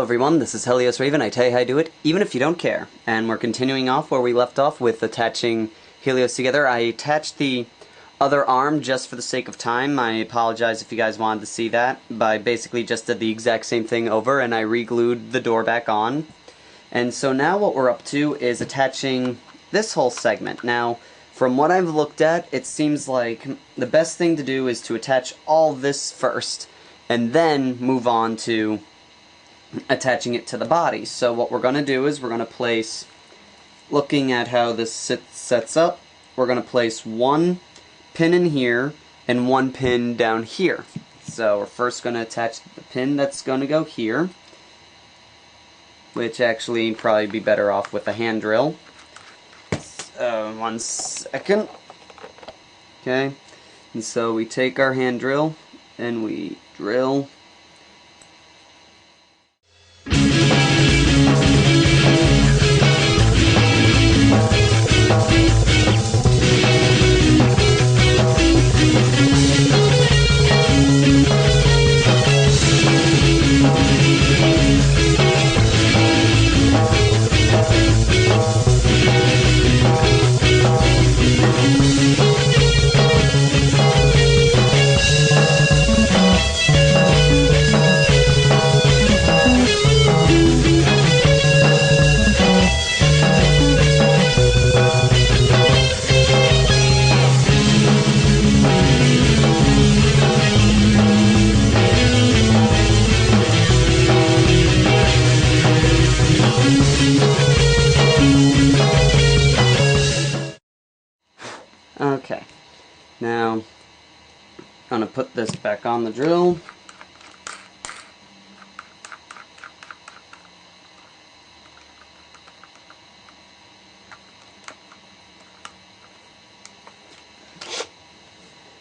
everyone, this is Helios Raven. I tell you how I do it, even if you don't care. And we're continuing off where we left off with attaching Helios together. I attached the other arm just for the sake of time. I apologize if you guys wanted to see that, but I basically just did the exact same thing over and I re-glued the door back on. And so now what we're up to is attaching this whole segment. Now, from what I've looked at, it seems like the best thing to do is to attach all this first, and then move on to attaching it to the body. So what we're going to do is we're going to place, looking at how this sets up, we're going to place one pin in here and one pin down here. So we're first going to attach the pin that's going to go here, which actually probably be better off with a hand drill. So 1 second. Okay, and so we take our hand drill and we drill. Okay, now I'm going to put this back on the drill.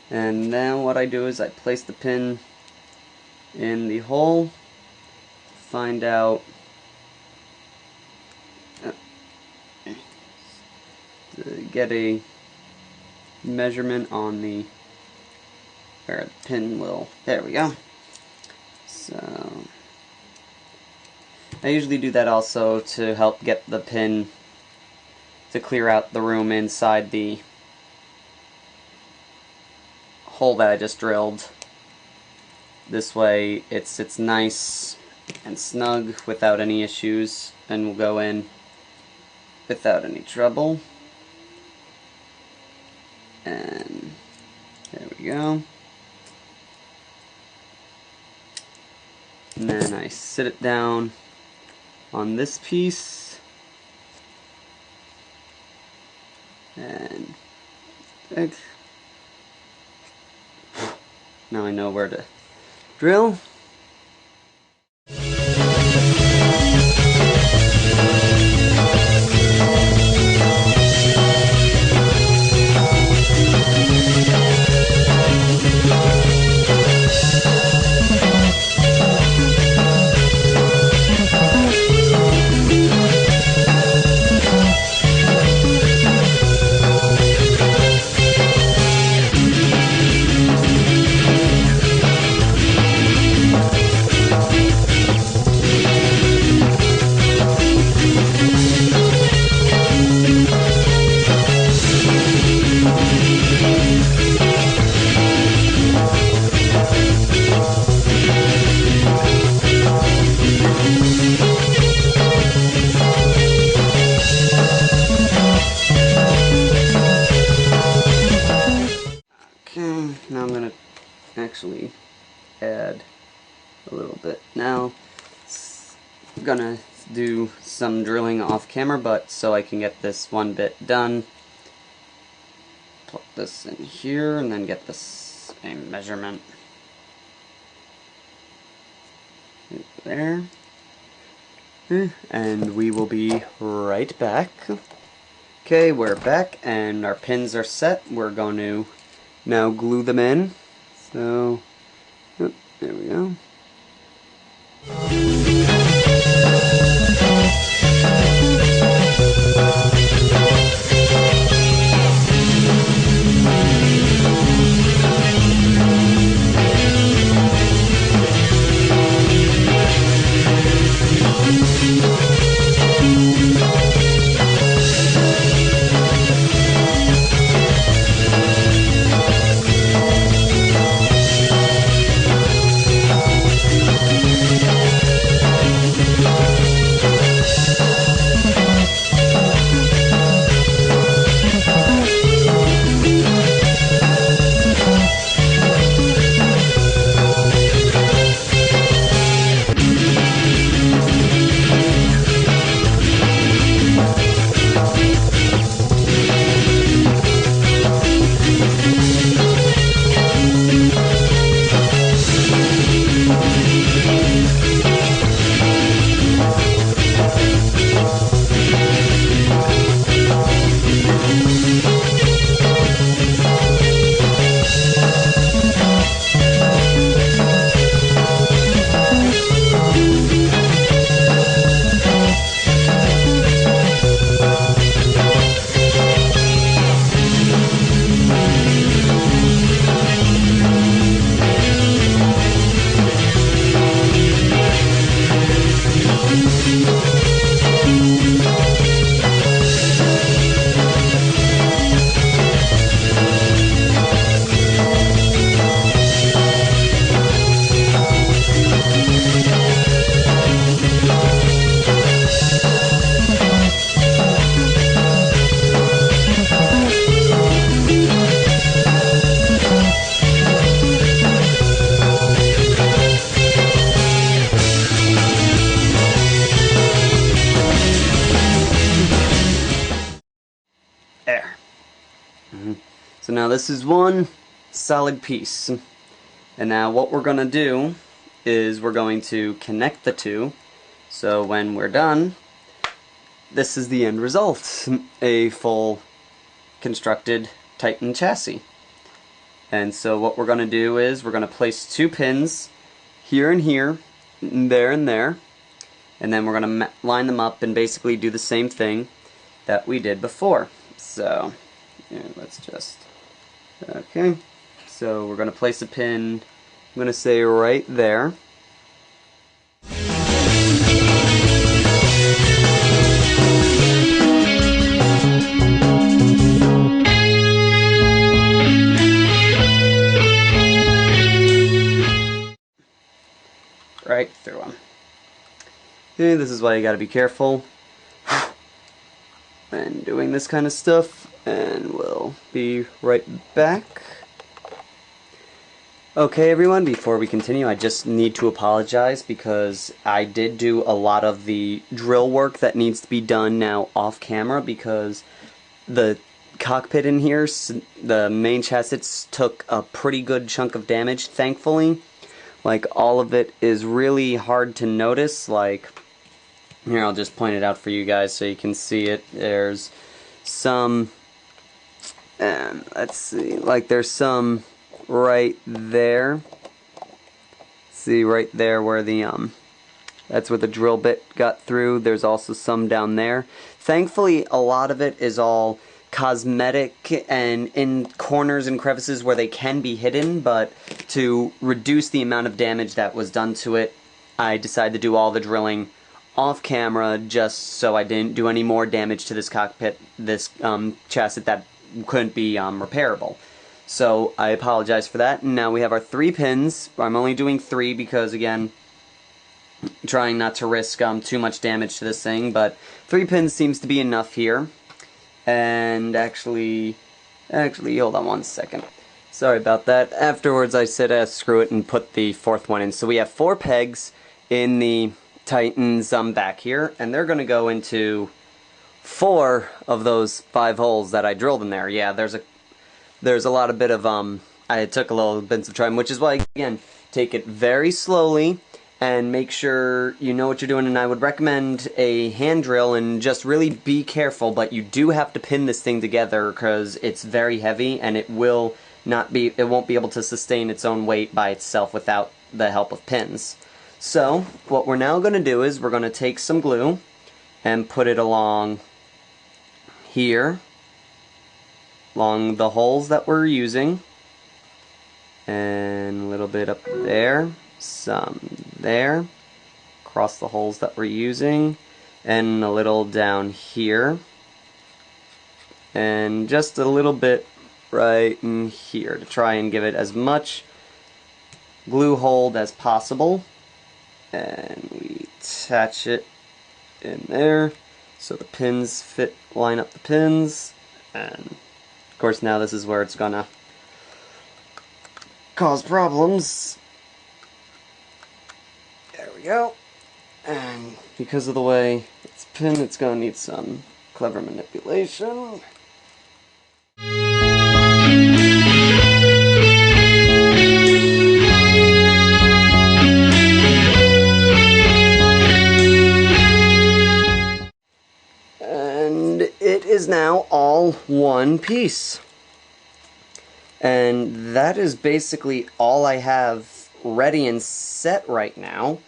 And now what I do is I place the pin in the hole, find out get a measurement on the where the pin will, there we go. So I usually do that also to help get the pin to clear out the room inside the hole that I just drilled. This way it's nice and snug without any issues and will go in without any trouble. And there we go. And then I sit it down on this piece. And now I know where to drill. Now I'm going to actually add a little bit. Now I'm going to do some drilling off camera, but so I can get this one bit done, plug this in here and then get the same measurement there. And we will be right back. Okay, we're back and our pins are set. We're going to now glue them in. So, there we go. There. So now this is one solid piece. And now what we're going to do is we're going to connect the two. So when we're done, this is the end result. A full constructed Titan chassis. And so what we're going to do is we're going to place two pins here and here, there and there. And then we're going to line them up and basically do the same thing that we did before. So, yeah, let's just... Okay. So we're going to place a pin, I'm going to say right there. Right through them. Okay, this is why you gotta be careful when doing this kind of stuff, and we'll be right back. Okay everyone, before we continue, I just need to apologize because I did do a lot of the drill work that needs to be done now off camera because the cockpit in here, the main chassis, took a pretty good chunk of damage, thankfully. Like, all of it is really hard to notice. Like, here, I'll just point it out for you guys so you can see it. There's some, let's see, like there's some right there. See, right there where the, that's where the drill bit got through. There's also some down there. Thankfully, a lot of it is all cosmetic and in corners and crevices where they can be hidden, but to reduce the amount of damage that was done to it, I decided to do all the drilling off camera just so I didn't do any more damage to this cockpit, this chassis that couldn't be repairable. So I apologize for that. Now we have our 3 pins. I'm only doing 3 because, again, trying not to risk too much damage to this thing, but 3 pins seems to be enough here. And actually, hold on one second. Sorry about that. Afterwards I said screw it and put the 4th one in. So we have 4 pegs in the Titan's back here, and they're going to go into 4 of those 5 holes that I drilled in there. Yeah, there's a lot of bit of, I took a little bits of time, which is why, again, take it very slowly and make sure you know what you're doing, and I would recommend a hand drill and just really be careful, but you do have to pin this thing together because it's very heavy and it won't be able to sustain its own weight by itself without the help of pins. So what we're now going to do is we're going to take some glue and put it along here, along the holes that we're using, and a little bit up there, some there, across the holes that we're using, and a little down here, and just a little bit right in here to try and give it as much glue hold as possible. And we attach it in there so the pins line up the pins, and of course now this is where it's gonna cause problems. There we go. And because of the way it's pinned, it's gonna need some clever manipulation. And it is now all one piece. And that is basically all I have ready and set right now.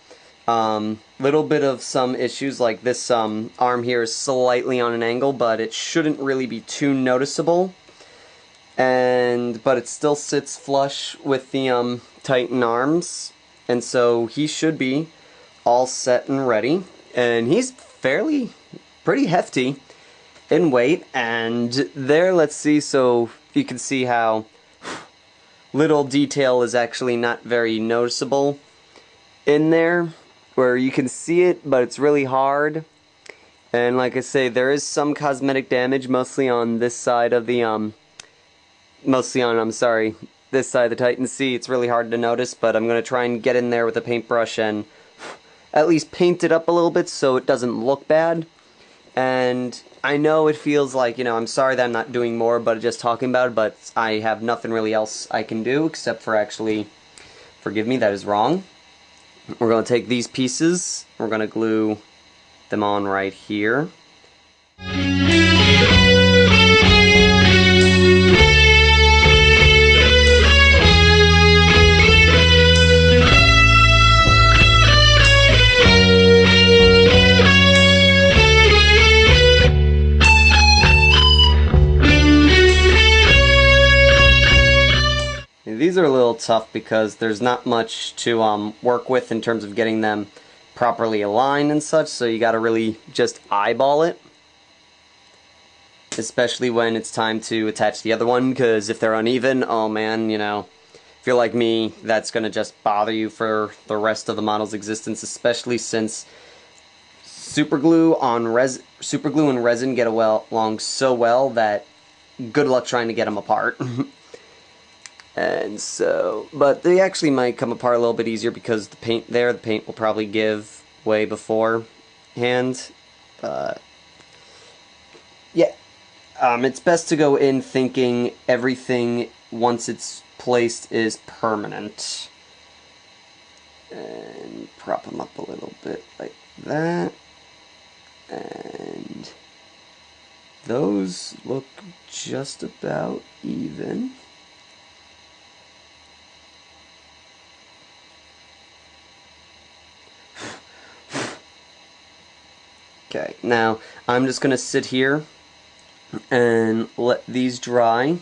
Little bit of some issues, like this arm here is slightly on an angle, but it shouldn't really be too noticeable. But it still sits flush with the Titan arms, and so he should be all set and ready. And he's pretty hefty in weight, and there, let's see, so you can see how little detail is actually not very noticeable in there, where you can see it, but it's really hard. And like I say, there is some cosmetic damage, mostly on this side of the, this side of the Titan C. It's really hard to notice, but I'm going to try and get in there with a paintbrush and at least paint it up a little bit so it doesn't look bad. And I know it feels like, I'm sorry that I'm not doing more, but just talking about it, but I have nothing really else I can do except for actually, forgive me, that is wrong. We're going to take these pieces, we're going to glue them on right here. These are a little tough because there's not much to work with in terms of getting them properly aligned and such, so you gotta really just eyeball it. Especially when it's time to attach the other one, because if they're uneven, oh man, if you're like me, that's gonna just bother you for the rest of the model's existence, especially since superglue and resin get along so well that good luck trying to get them apart. And so, but they actually might come apart a little bit easier because the paint will probably give way beforehand. But yeah, it's best to go in thinking everything once it's placed is permanent. And prop them up a little bit like that. And those look just about even. Okay, now I'm just going to sit here and let these dry.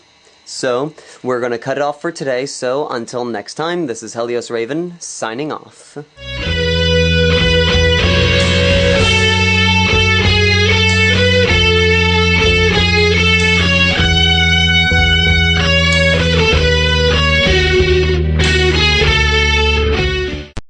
So, we're going to cut it off for today. So, until next time, this is Helios Raven signing off.